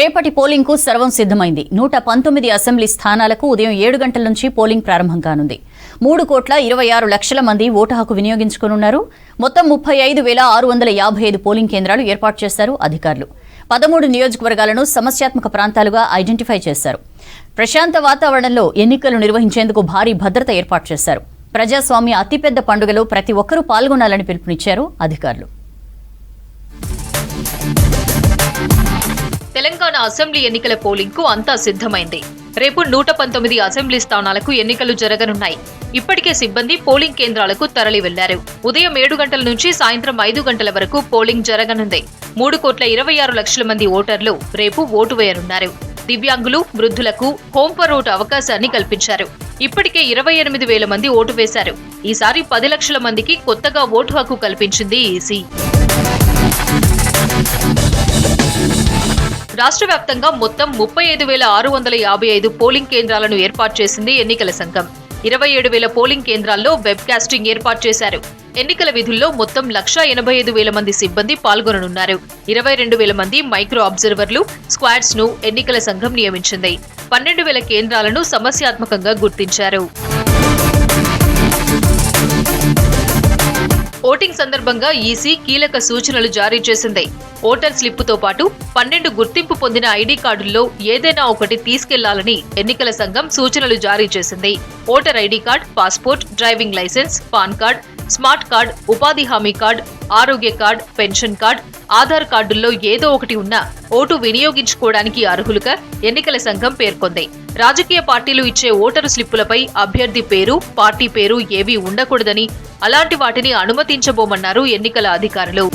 రేపటి పోలింగ్ కు సర్వం సిద్ధమైంది. 119 అసెంబ్లీ స్థానాలకు ఉదయం 7 గంటల నుంచి పోలింగ్ ప్రారంభం కానుంది. 3,26,00,000 మంది ఓటు హక్కు వినియోగించుకోనున్నారు. మొత్తం 35,655 పోలింగ్ కేంద్రాలు ఏర్పాటు చేశారు అధికారులు. 13 నియోజకవర్గాలను సమస్యాత్మక ప్రాంతాలుగా ఐడెంటిఫై చేశారు. ప్రశాంత వాతావరణంలో ఎన్నికలు నిర్వహించేందుకు భారీ భద్రత ఏర్పాటు చేశారు. ప్రజాస్వామ్య అతిపెద్ద పండుగలో ప్రతి ఒక్కరూ పాల్గొనాలని పిలుపునిచ్చారు అధికారులు. తెలంగాణ అసెంబ్లీ ఎన్నికల పోలింగ్ కు అంతా సిద్ధమైంది. రేపు 119 అసెంబ్లీ స్థానాలకు ఎన్నికలు జరగనున్నాయి. ఇప్పటికే సిబ్బంది పోలింగ్ కేంద్రాలకు తరలి వెళ్లారు. ఉదయం 7 గంటల నుంచి సాయంత్రం 5 గంటల వరకు పోలింగ్ జరగనుంది. 3,26,00,000 మంది ఓటర్లు రేపు ఓటు వేయనున్నారు. దివ్యాంగులు, వృద్ధులకు హోం ఫర్ ఓటు అవకాశాన్ని కల్పించారు. ఇప్పటికే 28,000 మంది ఓటు వేశారు. ఈసారి 10 లక్షల మందికి కొత్తగా ఓటు హక్కు కల్పించింది ఈసీ. రాష్ట్ర వ్యాప్తంగా మొత్తం 35,655 పోలింగ్ కేంద్రాలను ఏర్పాటు చేసింది ఎన్నికల సంఘం. 27,000 పోలింగ్ కేంద్రాల్లో వెబ్ కాస్టింగ్ ఏర్పాటు చేశారు. ఎన్నికల విధుల్లో మొత్తం 1,85,000 మంది సిబ్బంది పాల్గొననున్నారు. 22,000 మంది మైక్రో అబ్జర్వర్లు, స్క్వాడ్స్ ను ఎన్నికల సంఘం నియమించింది. 12,000 కేంద్రాలను సమస్యాత్మకంగా గుర్తించారు. ఓటింగ్ సందర్భంగా ఈసీ కీలక సూచనలు జారీ చేసింది. ఓటర్ స్లిప్పుతో పాటు 12 గుర్తింపు పొందిన ఐడీ కార్డుల్లో ఏదైనా ఒకటి తీసుకెళ్లాలని ఎన్నికల సంఘం సూచనలు జారీ చేసింది. Voter ID card, passport, driving licence, PAN card, smart card, ఉపాధి హామీ కార్డ్, ఆరోగ్య కార్డ్, పెన్షన్ కార్డ్, ఆధార్ కార్డుల్లో ఏదో ఒకటి ఉన్నా ఓటు వినియోగించుకోవడానికి అర్హులుగా ఎన్నికల సంఘం పేర్కొంది. రాజకీయ పార్టీలు ఇచ్చే ఓటరు స్లిప్పులపై అభ్యర్థి పేరు, పార్టీ పేరు ఏవీ ఉండకూడదని, అలాంటి వాటిని అనుమతించబోమన్నారు ఎన్నికల అధికారులు.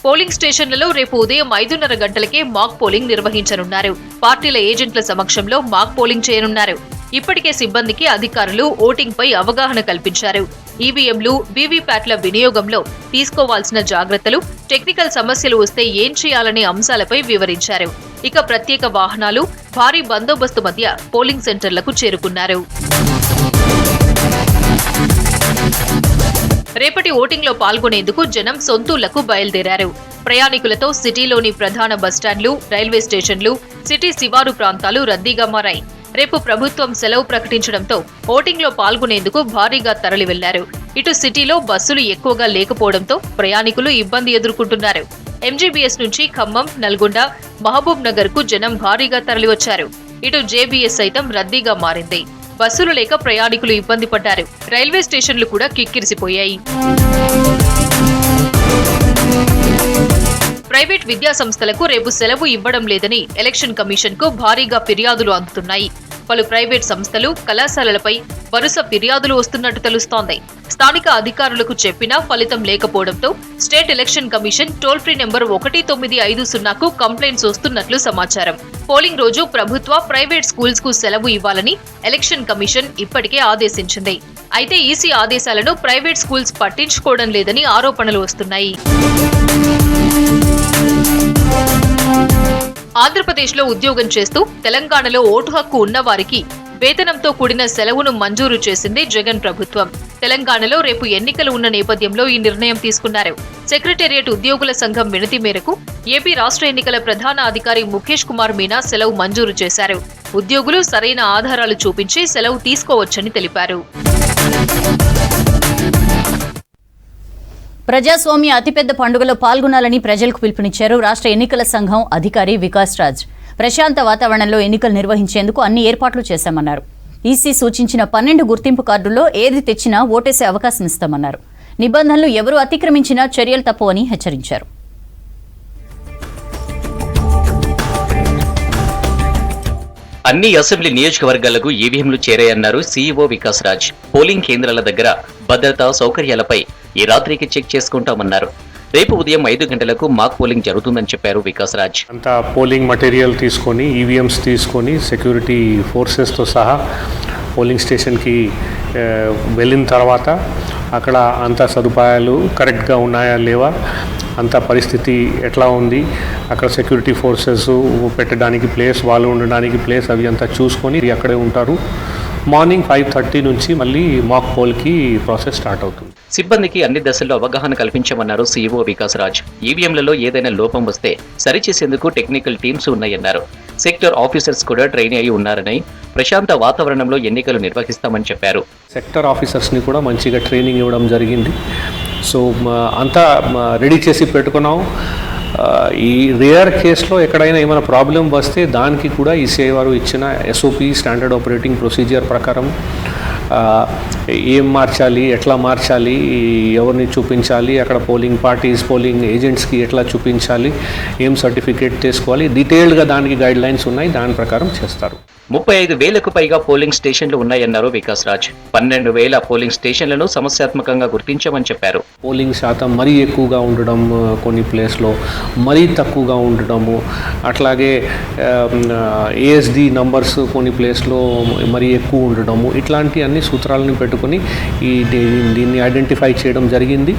పోలింగ్ స్టేషన్లలో రేపు ఉదయం 5:30 గంటలకే మాక్ పోలింగ్ నిర్వహించనున్నారు. పార్టీల ఏజెంట్ల సమక్షంలో మాక్ పోలింగ్ చేయనున్నారు. ఇప్పటికే సిబ్బందికి అధికారులు ఓటింగ్ పై అవగాహన కల్పించారు. ఈవీఎంలు, వీవీప్యాట్ల వినియోగంలో తీసుకోవాల్సిన జాగ్రత్తలు, టెక్నికల్ సమస్యలు వస్తే ఏం చేయాలనే అంశాలపై వివరించారు. ఇక ప్రత్యేక వాహనాలు, భారీ బందోబస్తు మధ్య పోలింగ్ సెంటర్లకు చేరుకున్నారు. రేపటి ఓటింగ్లో పాల్గొనేందుకు జనం సొంతూళ్లకు బయలుదేరారు. ప్రయాణికులతో సిటీలోని ప్రధాన బస్టాండ్లు, రైల్వే స్టేషన్లు, సిటీ శివారు ప్రాంతాలు రద్దీగా మారాయి. రేపు ప్రభుత్వం సెలవు ప్రకటించడంతో ఓటింగ్లో పాల్గొనేందుకు భారీగా తరలి వెళ్లారు. ఇటు సిటీలో బస్సులు ఎక్కువగా లేకపోవడంతో ప్రయాణికులు ఇబ్బంది ఎదుర్కొంటున్నారు. ఎంజీబీఎస్ నుంచి ఖమ్మం, నల్గొండ, మహబూబ్ నగర్ కు జనం భారీగా తరలివచ్చారు. ఇటు జేబీఎస్ సైతం రద్దీగా మారింది. బస్సులు లేక ప్రయాణికులు ఇబ్బంది పడ్డారు. రైల్వే స్టేషన్లు కూడా కిక్కిరిసిపోయాయి. ప్రైవేట్ విద్యా సంస్థలకు రేపు సెలవు ఇవ్వడం లేదని ఎలక్షన్ కమిషన్ కు భారీగా ఫిర్యాదులు అందుతున్నాయి. పలు ప్రైవేట్ సంస్థలు, కళాశాలలపై వరుస ఫిర్యాదులు వస్తున్నట్టు తెలుస్తోంది. స్థానిక అధికారులకు చెప్పినా ఫలితం లేకపోవడంతో state election commission toll free number 1950కు కంప్లైంట్స్ వస్తున్నట్లు సమాచారం. పోలింగ్ రోజు ప్రభుత్వ, ప్రైవేట్ స్కూల్స్ కు సెలవు ఇవ్వాలని ఎలక్షన్ కమిషన్ ఇప్పటికే ఆదేశించింది. అయితే ఈసీ ఆదేశాలను ప్రైవేట్ స్కూల్స్ పట్టించుకోవడం లేదని ఆరోపణలు వస్తున్నాయి. ఆంధ్రప్రదేశ్లో ఉద్యోగం చేస్తూ తెలంగాణలో ఓటు హక్కు ఉన్నవారికి వేతనంతో కూడిన సెలవును మంజూరు చేసింది జగన్ ప్రభుత్వం. తెలంగాణలో రేపు ఎన్నికలు ఉన్న నేపథ్యంలో ఈ నిర్ణయం తీసుకున్నారు. సెక్రటేరియట్ ఉద్యోగుల సంఘం వినతి మేరకు ఏపీ రాష్ట్ర ఎన్నికల ప్రధాన అధికారి ముఖేష్ కుమార్ మీనా సెలవు మంజూరు చేశారు. ఉద్యోగులు సరైన ఆధారాలు చూపించి సెలవు తీసుకోవచ్చని తెలిపారు. ప్రజాస్వామ్య అతిపెద్ద పండుగలో పాల్గొనాలని ప్రజలకు పిలుపునిచ్చారు రాష్ట్ర ఎన్నికల సంఘం అధికారి వికాస్ రాజ్. ప్రశాంత వాతావరణంలో ఎన్నికలు నిర్వహించేందుకు అన్ని ఏర్పాట్లు చేశామన్నారు. ఈసీ సూచించిన 12 గుర్తింపు కార్డుల్లో ఏది తెచ్చినా ఓటేసే అవకాశం ఇస్తామన్నారు. నిబంధనలు ఎవరు అతిక్రమించినా చర్యలు తప్పవని హెచ్చరించారు. అన్ని అసెంబ్లీ నియోజకవర్గాలకు ఈవీఎంలు చేరాయన్నారు సీఈఓ వికాస్ రాజ్. పోలింగ్ కేంద్రాల దగ్గర భద్రతా సౌకర్యాలపై ఈ రాత్రికి చెక్ చేసుకుంటామన్నారు. రేపు ఉదయం 5 గంటలకు మాక్ పోలింగ్ జరుగుతుందని చెప్పారు వికాస్ రాజ్. అంతా పోలింగ్ మటీరియల్ తీసుకొని, ఈవీఎంస్ తీసుకొని, సెక్యూరిటీ ఫోర్సెస్తో సహా పోలింగ్ స్టేషన్కి వెళ్ళిన తర్వాత అక్కడ అంతా సదుపాయాలు కరెక్ట్గా ఉన్నాయా లేవా, అంత పరిస్థితి ఎట్లా ఉంది, అక్కడ సెక్యూరిటీ ఫోర్సెస్ పెట్టడానికి ప్లేస్, వాళ్ళు ఉండడానికి ప్లేస్, అవి అంతా చూసుకొని అక్కడే ఉంటారు. మార్నింగ్ 5:30 నుంచి మళ్ళీ మాక్ పోల్కి ప్రాసెస్ స్టార్ట్ అవుతుంది. సిబ్బందికి అన్ని దశల్లో అవగాహన కల్పించామన్నారు సీఈఓ వికాస్ రాజ్. ఈవీఎంలలో ఏదైనా లోపం వస్తే సరిచేసేందుకు టెక్నికల్ టీమ్స్ ఉన్నాయన్నారు. సెక్టర్ ఆఫీసర్స్ కూడా ట్రైన్ అయి ఉన్నారని, ప్రశాంత వాతావరణంలో ఎన్నికలు నిర్వహిస్తామని చెప్పారు. సెక్టర్ ఆఫీసర్స్ని కూడా మంచిగా ట్రైనింగ్ ఇవ్వడం జరిగింది. సో అంతా రెడీ చేసి పెట్టుకున్నాం. ఈ రేర్ కేసులో ఎక్కడైనా ఏమైనా ప్రాబ్లం వస్తే దానికి కూడా ఈసీఐ వారు ఇచ్చిన ఎస్ఓపి స్టాండర్డ్ ఆపరేటింగ్ ప్రొసీజర్ ప్రకారం ఏం మార్చాలి, ఎట్లా మార్చాలి, ఎవరిని చూపించాలి, అక్కడ పోలింగ్ పార్టీస్ పోలింగ్ ఏజెంట్స్కి ఎట్లా చూపించాలి, ఏం సర్టిఫికేట్ తీసుకోవాలి, డీటెయిల్డ్గా దానికి గైడ్ లైన్స్ ఉన్నాయి, దాని ప్రకారం చేస్తారు. 35,000కు పైగా పోలింగ్ స్టేషన్లు ఉన్నాయన్నారు వికాస్ రాజ్. 12,000 పోలింగ్ స్టేషన్లను సమస్యాత్మకంగా గుర్తించామని చెప్పారు. పోలింగ్ శాతం మరీ ఎక్కువగా ఉండడం, కొన్ని ప్లేస్లో మరీ తక్కువగా ఉండడము, అట్లాగే ఏఎస్డి నంబర్స్ కొన్ని ప్లేస్లో మరీ ఎక్కువ ఉండడము, ఇట్లాంటి అన్ని సూత్రాలను పెట్టుకుని దీన్ని ఐడెంటిఫై చేయడం జరిగింది.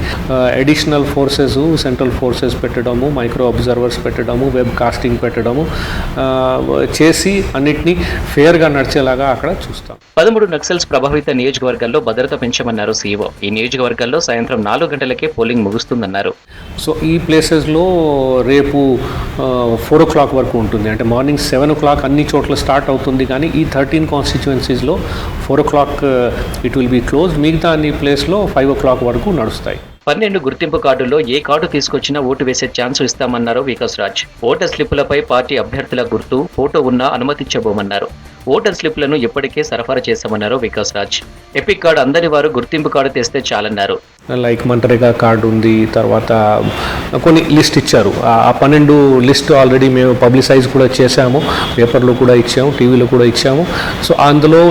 అడిషనల్ ఫోర్సెస్, సెంట్రల్ ఫోర్సెస్ పెట్టడము, మైక్రో అబ్జర్వర్స్ పెట్టడము, వెబ్ కాస్టింగ్ పెట్టడము చేసి అన్నిటినీ ఫేర్గా నడిచేలాగా అక్కడ చూస్తాం. 13 నక్సల్స్ ప్రభావిత నియోజకవర్గాల్లో భద్రత పెంచామన్నారు సీఈఓ. ఈ నియోజకవర్గాల్లో సాయంత్రం 4 గంటలకే పోలింగ్ ముగుస్తుందన్నారు. సో ఈ ప్లేసెస్లో రేపు 4 o'clock వరకు ఉంటుంది. అంటే మార్నింగ్ 7 o'clock అన్ని చోట్ల స్టార్ట్ అవుతుంది, కానీ ఈ 13 కాన్స్టిట్యుయెన్సీస్లో 4 o'clock it will be close. మిగతా అన్ని ప్లేస్లో 5 o'clock వరకు నడుస్తాయి. 12 గుర్తింపు కార్డుల్లో ఏ కార్డు తీసుకొచ్చినా ఓటు వేసే ఛాన్స్ ఇస్తామన్నారు వికాస్ రాజ్. ఓటర్ స్లిప్పులపై పార్టీ అభ్యర్థుల గుర్తు, ఫోటో ఉన్నా అనుమతించబోమన్నారు. ఓటర్ స్లిప్లను ఇప్పటికే సరఫరా చేశామన్నారు వికాస్ రాజ్. ఎపిక్ కార్డు అందని వారు గుర్తింపు కార్డు తెస్తే చాలన్నారు. లైక్ మన్రేగా కార్డు ఉంది, తర్వాత కొన్ని లిస్ట్ ఇచ్చారు. ఆ 12 లిస్ట్ ఆల్రెడీ మేము పబ్లిసైజ్ కూడా చేశాము, పేపర్లో కూడా ఇచ్చాము, టీవీలో కూడా ఇచ్చాము. సో అందులో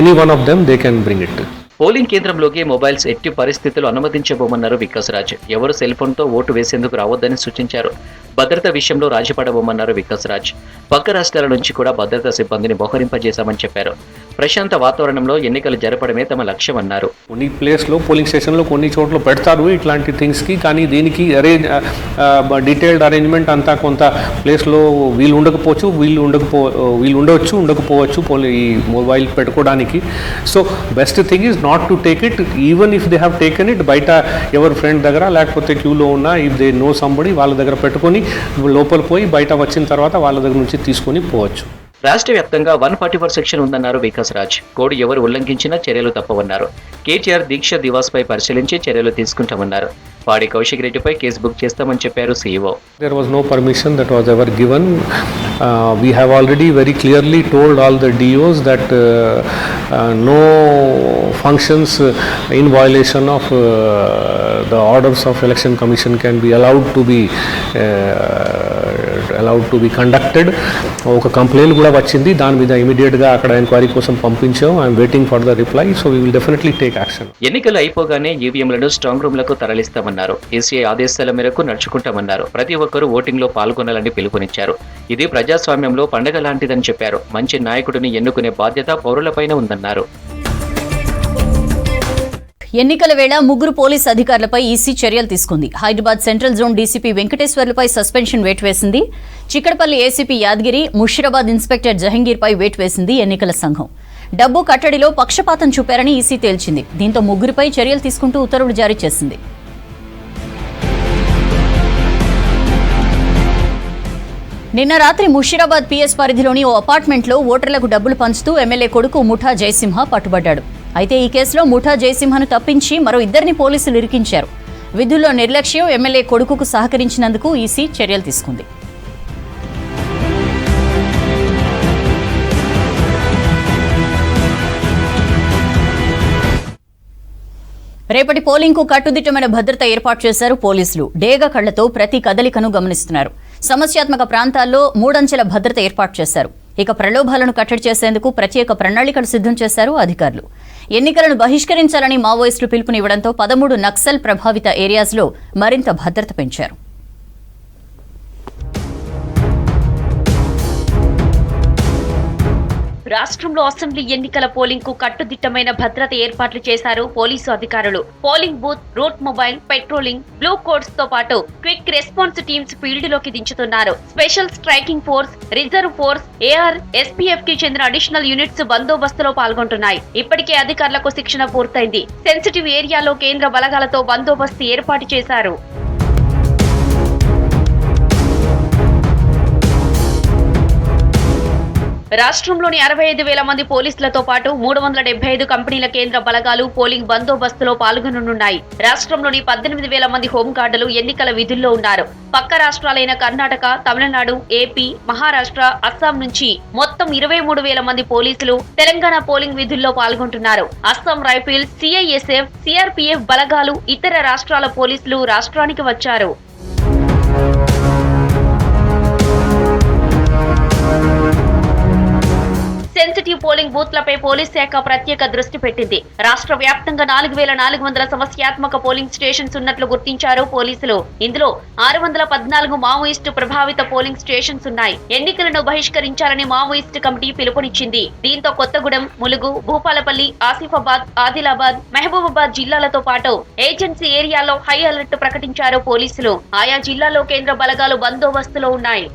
any one of them they can bring it. Polling కేంద్రంలోకి మొబైల్స్ ఎట్టి పరిస్థితులు అనుమతించబోమన్నారు వికాస్ రాజ్. ఎవరు సెల్ ఫోన్తో ఓటు వేసేందుకు రావద్దని సూచించారు. భద్రత విషయంలో రాజీపడబోమన్నారు వికాస్ రాజ్. పక్క రాష్ట్రాల నుంచి కూడా భద్రతా సిబ్బందిని మోహరింపజేశామని చెప్పారు. ప్రశాంత వాతావరణంలో ఎన్నికలు జరపడమే తమ లక్ష్యమన్నారు. కొన్ని ప్లేస్లో పోలింగ్ స్టేషన్లో కొన్ని చోట్ల పెడతారు ఇట్లాంటి థింగ్స్కి, కానీ దీనికి డీటెయిల్డ్ అరేంజ్మెంట్ అంతా కొంత ప్లేస్లో వీళ్ళు ఉండవచ్చు, ఉండకపోవచ్చు ఈ మొబైల్ పెట్టుకోవడానికి. So best thing is not to take it, even if they have taken it బయట ఎవరి ఫ్రెండ్ దగ్గర లేకపోతే క్యూలో ఉన్నా, ఇఫ్ దే నో సంబడి వాళ్ళ దగ్గర పెట్టుకొని లోపల పోయి బయట వచ్చిన తర్వాత వాళ్ళ దగ్గర నుంచి తీసుకొని పోవచ్చు. రాష్ట్ర వ్యాప్తంగా 144 సెక్షన్ ఉందన్నారు వికాస్ రాజ్. కోడ్ ఎవరు ఉల్లంఘించినా చర్యలు తప్పవన్నారు. కేటీఆర్ దీక్ష దివాస్ పై పరిశీలించి చర్యలు తీసుకుంటామన్నారు. పాడి కౌశిక్ రెడ్డిపై కేసు బుక్ చేస్తామని చెప్పారు CEO. There was no permission that was ever given. We have already very clearly told all the DOs that no functions in violation of the orders of Election Commission can be allowed to be conducted. ఒక complaint కూడా వచ్చింది, దాని మీద ఇమీడియట్గా అక్కడ enquiry కోసం పంపించాం. I'm waiting for the reply, so we will definitely take action. ఎన్నికలు అయిపోగానే ఈవీఎంలను స్ట్రాంగ్ రూమ్లకు తరలిస్తామన్నారు. ఈసీఐ ఆదేశాల మేరకు నడుచుకుంటామన్నారు. ప్రతి ఒక్కరూ ఓటింగ్లో పాల్గొనాలని పిలుపునిచ్చారు. ఇది ప్రజాస్వామ్యంలో పండగ లాంటిదని చెప్పారు. మంచి నాయకుడిని ఎన్నుకునే బాధ్యత పౌరులపైన ఉందన్నారు. ఎన్నికల వేళ 3 పోలీసు అధికారులపై ఈసీ చర్యలు తీసుకుంది. హైదరాబాద్ సెంట్రల్ జోన్ డీసీపీ వెంకటేశ్వర్లపై సస్పెన్షన్ వేటు వేసింది. చిక్కడపల్లి ఏసీపీ యాదగిరి, ముషీరాబాద్ ఇన్స్పెక్టర్ జహంగీర్పై వేటు వేసింది ఎన్నికల సంఘం. డబ్బు కట్టడిలో పక్షపాతం చూపారని ఈసీ తేల్చింది. దీంతో 3పై చర్యలు తీసుకుంటూ ఉత్తర్వులు జారీ చేసింది. నిన్న రాత్రి ముషీరాబాద్ పీఎస్ పరిధిలోని ఓ అపార్ట్మెంట్లో ఓటర్లకు డబ్బులు పంచుతూ ఎమ్మెల్యే కొడుకు ముఠా జయసింహ పట్టుబడ్డాడు. అయితే ఈ కేసులో ముఠా జయసింహను తప్పించి మరో 2 పోలీసులు ఇరికించారు. విధుల్లో నిర్లక్ష్యం, ఎమ్మెల్యే కొడుకుకు సహకరించినందుకు ఈసీ చర్యలు తీసుకుంది. రేపటి పోలింగ్కు కట్టుదిట్టమైన భద్రత ఏర్పాటు చేశారు పోలీసులు. డేగ కళ్లతో ప్రతి కదలికను గమనిస్తున్నారు. సమస్యాత్మక ప్రాంతాల్లో 3 అంచెల భద్రత ఏర్పాటు చేశారు. ఇక ప్రలోభాలను కట్టడి చేసేందుకు ప్రత్యేక ప్రణాళికలు సిద్ధం చేశారు అధికారులు. ఎన్నికలను బహిష్కరించాలని మావోయిస్టులు పిలుపునివ్వడంతో 13 నక్సల్ ప్రభావిత ఏరియాస్లో మరింత భద్రత పెంచారు. రాష్ట్రంలో అసెంబ్లీ ఎన్నికల పోలింగ్ కు కట్టుదిట్టమైన భద్రత ఏర్పాట్లు చేశారు పోలీసు అధికారులు. Polling booth, route mobile, patrolling, blue colts తో పాటు క్విక్ రెస్పాన్స్ టీమ్స్ ఫీల్డ్ లోకి దించుతున్నారు. Special striking force, reserve force, AR, SPF కి చెందిన అడిషనల్ యూనిట్స్ బందోబస్తులో పాల్గొంటున్నాయి. ఇప్పటికే అధికారులకు శిక్షణ పూర్తయింది. సెన్సిటివ్ ఏరియాలో కేంద్ర బలగాలతో బందోబస్తు ఏర్పాటు చేశారు. రాష్ట్రంలోని 65,000 మంది పోలీసులతో పాటు 375 కంపెనీల కేంద్ర బలగాలు పోలింగ్ బందోబస్తులో పాల్గొననున్నాయి. రాష్ట్రంలోని 18,000 మంది హోంగార్డులు ఎన్నికల విధుల్లో ఉన్నారు. పక్క రాష్ట్రాలైన కర్ణాటక, తమిళనాడు, ఏపీ, మహారాష్ట్ర, అస్సాం నుంచి మొత్తం 23,000 మంది పోలీసులు తెలంగాణ పోలింగ్ విధుల్లో పాల్గొంటున్నారు. అస్సాం రైఫిల్స్, సిఐఎస్ఎఫ్, సిఆర్పీఎఫ్ బలగాలు, ఇతర రాష్ట్రాల పోలీసులు రాష్ట్రానికి వచ్చారు. సెన్సిటివ్ పోలింగ్ బూత్లపై పోలీస్ శాఖ ప్రత్యేక దృష్టి పెట్టింది. రాష్ట్ర వ్యాప్తంగా 4,400 సమస్యాత్మక పోలింగ్ స్టేషన్స్ ఉన్నట్లు గుర్తించారు పోలీసులు. ఇందులో 614 మావోయిస్టు ప్రభావిత పోలింగ్ స్టేషన్స్ ఉన్నాయి. ఎన్నికలను బహిష్కరించాలని మావోయిస్టు కమిటీ పిలుపునిచ్చింది. దీంతో కొత్తగూడెం, ములుగు, భూపాలపల్లి, ఆసిఫాబాద్, ఆదిలాబాద్, మహబూబాబాద్ జిల్లాలతో పాటు ఏజెన్సీ ఏరియాలో హై అలర్ట్ ప్రకటించారు పోలీసులు. ఆయా జిల్లాల్లో కేంద్ర బలగాలు బందోబస్తులో ఉన్నాయి.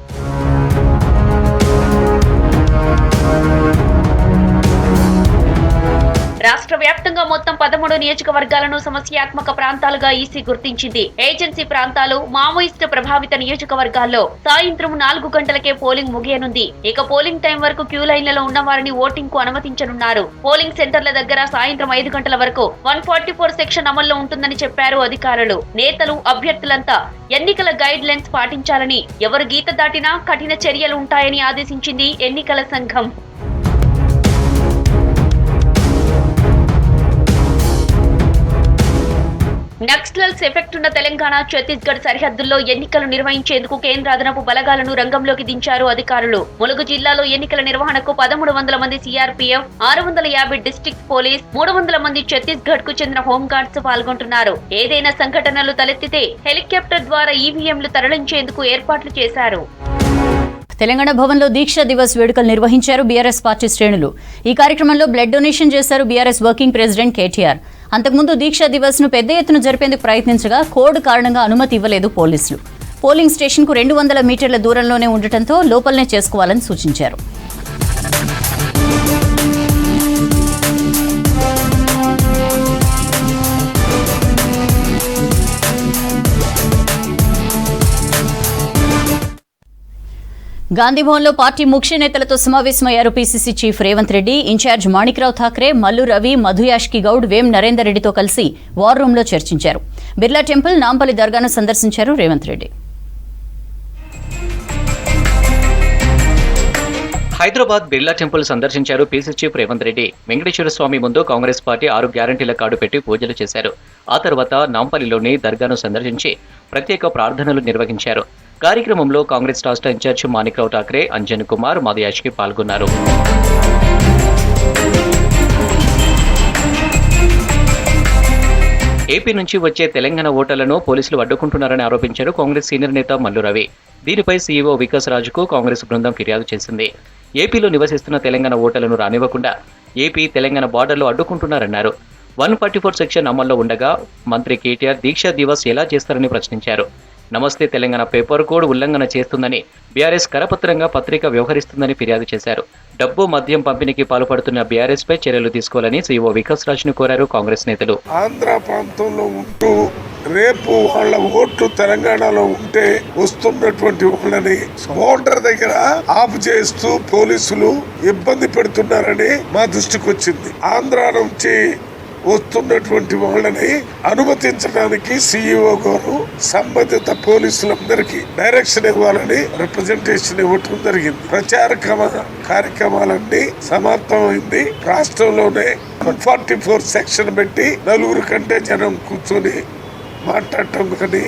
రాష్ట్ర వ్యాప్తంగా మొత్తం 13 నియోజకవర్గాలను సమస్యాత్మక ప్రాంతాలుగా ఈసీ గుర్తించింది. ఏజెన్సీ ప్రాంతాలు, మావోయిస్టు ప్రభావిత నియోజకవర్గాల్లో సాయంత్రం 4 గంటలకే పోలింగ్ ముగియనుంది. ఇక పోలింగ్ టైం వరకు క్యూ లైన్లలో ఉన్న వారిని ఓటింగ్ కు అనుమతించనున్నారు. పోలింగ్ సెంటర్ల దగ్గర సాయంత్రం 5 గంటల వరకు 144 సెక్షన్ అమల్లో ఉంటుందని చెప్పారు అధికారులు. నేతలు, అభ్యర్థులంతా ఎన్నికల గైడ్ లైన్స్ పాటించాలని, ఎవరు గీత దాటినా కఠిన చర్యలు ఉంటాయని ఆదేశించింది ఎన్నికల సంఘం. నక్సల్స్ ఎఫెక్ట్ ఉన్న తెలంగాణ, ఛత్తీస్గఢ్ సరిహద్దుల్లో ఎన్నికలు నిర్వహించేందుకు కేంద్ర అదనపు బలగాలను రంగంలోకి దించారు అధికారులు. ములుగు జిల్లాలో ఎన్నికల నిర్వహణకు 1300 మంది సిఆర్పీఎఫ్, 650 డిస్ట్రిక్ట్ పోలీస్, 300 మంది ఛత్తీస్గఢ్ కు చెందిన హోంగార్డ్స్ పాల్గొంటున్నారు. ఏదైనా సంఘటనలు తలెత్తితే హెలికాప్టర్ ద్వారా ఈవీఎంలు తరలించేందుకు ఏర్పాట్లు చేశారు. తెలంగాణ భవన్లో దీక్షా దివస్ వేడుకలు నిర్వహించారు బీఆర్ఎస్ పార్టీ శ్రేణులు. ఈ కార్యక్రమంలో బ్లడ్ డొనేషన్ చేశారు బీఆర్ఎస్ వర్కింగ్ ప్రెసిడెంట్ కేటీఆర్. అంతకుముందు దీక్షా దివస్ ను పెద్ద ఎత్తున జరిపేందుకు ప్రయత్నించగా కోడ్ కారణంగా అనుమతి ఇవ్వలేదు పోలీసులు. పోలింగ్ స్టేషన్ కు 200 మీటర్ల దూరంలోనే ఉండటంతో లోపలనే చేసుకోవాలని సూచించారు. గాంధీభవన్లో పార్టీ ముఖ్య నేతలతో సమావేశమయ్యారు PCC chief Revanth Reddy. Incharge Manikrao Thakre, Mallu Ravi, Madhuyashki Goud, Vem Narender రెడ్డితో కలిసి వార్ రూమ్ లో చర్చించారు. బిర్లా టెంపుల్, నాంపల్లి దర్గాను సందర్శించారు రేవంత్ రెడ్డి. హైదరాబాద్ బిర్లా టెంపుల్ సందర్శించారు పీసీసీ చీఫ్ రేవంత్ రెడ్డి. వెంకటేశ్వర స్వామి ముందు కాంగ్రెస్ పార్టీ 6 గ్యారంటీల కార్డు పెట్టి పూజలు చేశారు. ఆ తర్వాత నాంపల్లిలోని దర్గాను సందర్శించి ప్రత్యేక ప్రార్థనలు నిర్వహించారు. కార్యక్రమంలో కాంగ్రెస్ రాష్ట్ర ఇన్ఛార్జ్ మాణిక్రావు ఠాక్రే, అంజన్ కుమార్, మధుయాష్కి పాల్గొన్నారు. ఏపీ నుంచి వచ్చే తెలంగాణ ఓటర్లను పోలీసులు అడ్డుకుంటున్నారని ఆరోపించారు కాంగ్రెస్ సీనియర్ నేత మల్లు రవి. దీనిపై సీఈఓ వికాస్ రాజుకు కాంగ్రెస్ బృందం ఫిర్యాదు చేసింది. ఏపీలో నివసిస్తున్న తెలంగాణ ఓటర్లను రానివ్వకుండా ఏపీ తెలంగాణ బార్డర్లో అడ్డుకుంటున్నారన్నారు. 144 సెక్షన్ అమల్లో ఉండగా మంత్రి కేటీఆర్ దీక్షా దివస్ ఎలా చేస్తారని ప్రశ్నించారు. నమస్తే తెలంగాణ పేపర్ కోడ్ ఉల్లంఘన చేస్తుందని, బీఆర్ఎస్ కరపత్రంగా పత్రిక వ్యవహరిస్తుందని ఫిర్యాదు చేశారు. డబ్బు, మద్యం పంపిణీకి పాల్పడుతున్న బీఆర్ఎస్ పై చర్యలు తీసుకోవాలని సీఈఓ వికాస్ రాజ్ ను కోరారు కాంగ్రెస్ నేతలు. ఆంధ్ర ప్రాంతంలో ఉంటూ రేపు వాళ్ళ ఓట్లు తెలంగాణలో ఉంటే వస్తున్నటువంటి వాళ్ళని బోర్డర్ దగ్గర ఆఫ్ చేస్తూ పోలీసులు ఇబ్బంది పెడుతున్నారని మా దృష్టికి వచ్చింది. ఆంధ్ర నుంచి వస్తున్నటువంటి వాళ్ళని అనుమతించడానికి సీఈఓ గారు సంబంధిత పోలీసులందరికీ డైరెక్షన్ ఇవ్వాలని రిప్రజెంటేషన్ ఇవ్వటం జరిగింది. ప్రచార కార్యక్రమాలన్నీ సమాప్తమైంది. రాష్ట్రంలోనే 144 సెక్షన్ పెట్టి 4 కంటే జనం కూర్చొని మాట్లాడటం కానీ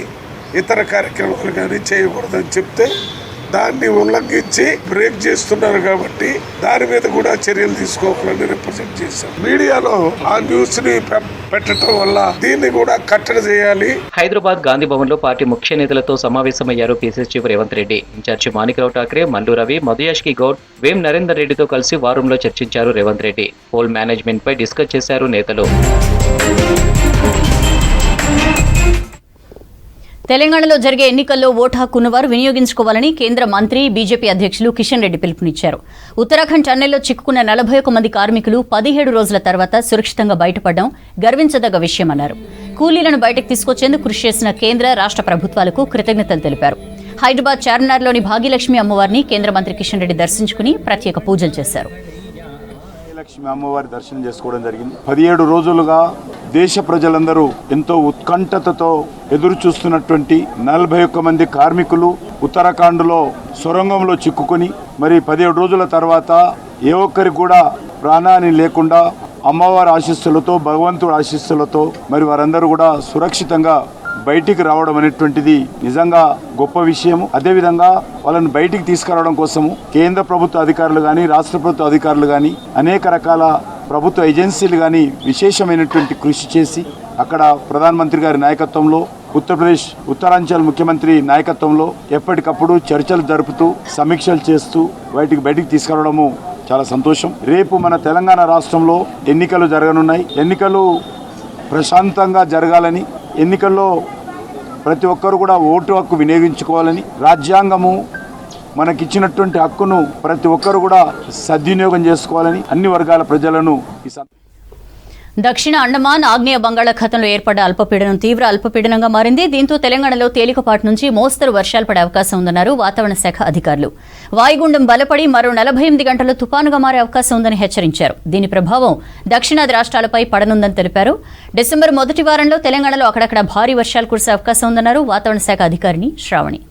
ఇతర కార్యక్రమాలు కానీ చేయకూడదని చెప్తే దాన్ని ఉల్లంఘించి బ్రేక్ చేస్తున్నారు కాబట్టి దాని మీద కూడా చర్యలు తీసుకోవాలని రిప్రజెంట్ చేశాం. మీడియాలో ఆ న్యూస్ ని పెట్టడం వల్ల దీన్ని కూడా కట్టడి చేయాలి. హైదరాబాద్ గాంధీ భవన్ లో పార్టీ ముఖ్య నేతలతో సమావేశమయ్యారు PCC chief Revanth Reddy. Incharge Manikrao Thakre, Mallu Ravi, Madhuyashki Goud, Vem Narender రెడ్డితో కలిసి వారంలో చర్చించారు రేవంత్ రెడ్డి. పోల్ మేనేజ్మెంట్ పై డిస్కస్ చేశారు నేతలు. తెలంగాణలో జరిగే ఎన్నికల్లో ఓటు హక్కు ఉన్నవారు వినియోగించుకోవాలని కేంద్ర మంత్రి బీజేపీ అధ్యక్షులు కిషన్ రెడ్డి పిలుపునిచ్చారు. ఉత్తరాఖండ్ టన్నెల్లో చిక్కుకున్న 41 మంది కార్మికులు 17 రోజుల తర్వాత సురక్షితంగా బయటపడడం గర్వించదగ్గ విషయమన్నారు. కూలీలను బయటకు తీసుకొచ్చేందుకు కృషి చేసిన కేంద్ర రాష్ట్ర ప్రభుత్వాలకు కృతజ్ఞతలు తెలిపారు. హైదరాబాద్ చార్మినార్లోని భాగ్యలక్ష్మి అమ్మవారిని కేంద్ర మంత్రి కిషన్ రెడ్డి దర్శించుకుని ప్రత్యేక పూజలు చేశారు. లక్ష్మి అమ్మవారి దర్శనం చేసుకోవడం జరిగింది. 17 రోజులుగా దేశ ప్రజలందరూ ఎంతో ఉత్కంఠతతో ఎదురు చూస్తున్నటువంటి 41 మంది కార్మికులు ఉత్తరాఖండ్లో సొరంగంలో చిక్కుకొని మరి 17 రోజుల తర్వాత ఏ ఒక్కరికి కూడా ప్రాణాన్ని లేకుండా అమ్మవారి ఆశీస్సులతో, భగవంతుడి ఆశీస్సులతో మరి వారందరూ కూడా సురక్షితంగా బయటికి రావడం అనేటువంటిది నిజంగా గొప్ప విషయం. అదేవిధంగా వాళ్ళని బయటికి తీసుకురావడం కోసము కేంద్ర ప్రభుత్వ అధికారులు కానీ, రాష్ట్ర ప్రభుత్వ అధికారులు కానీ, అనేక రకాల ప్రభుత్వ ఏజెన్సీలు కానీ విశేషమైనటువంటి కృషి చేసి అక్కడ ప్రధానమంత్రి గారి నాయకత్వంలో, ఉత్తరప్రదేశ్ ఉత్తరాంచల్ ముఖ్యమంత్రి నాయకత్వంలో ఎప్పటికప్పుడు చర్చలు జరుపుతూ సమీక్షలు చేస్తూ బయటికి తీసుకురావడము చాలా సంతోషం. రేపు మన తెలంగాణ రాష్ట్రంలో ఎన్నికలు జరగనున్నాయి. ఎన్నికలు ప్రశాంతంగా జరగాలని, ఎన్నికల్లో ప్రతి ఒక్కరు కూడా ఓటు హక్కు వినియోగించుకోవాలని, రాజ్యాంగము మనకిచ్చినటువంటి హక్కును ప్రతి ఒక్కరు కూడా సద్వినియోగం చేసుకోవాలని అన్ని వర్గాల ప్రజలను దక్షిణ అండమాన్ ఆగ్నేయ బంగాళాఖాతంలో ఏర్పడ్డ అల్పపీడనం తీవ్ర అల్పపీడనంగా మారింది. దీంతో తెలంగాణలో తేలికపాటి నుంచి మోస్తరు వర్షాలు పడే అవకాశం ఉందన్నారు వాతావరణ శాఖ అధికారులు. వాయుగుండం బలపడి మరో 48 గంటల్లో తుపానుగా మారే అవకాశం ఉందని హెచ్చరించారు. దీని ప్రభావం దక్షిణాది రాష్ట్రాలపై పడనుందని తెలిపారు. డిసెంబర్ మొదటి వారంలో తెలంగాణలో అక్కడక్కడ భారీ వర్షాలు కురిసే అవకాశం ఉందన్నారు వాతావరణ శాఖ అధికారిని శ్రావణి.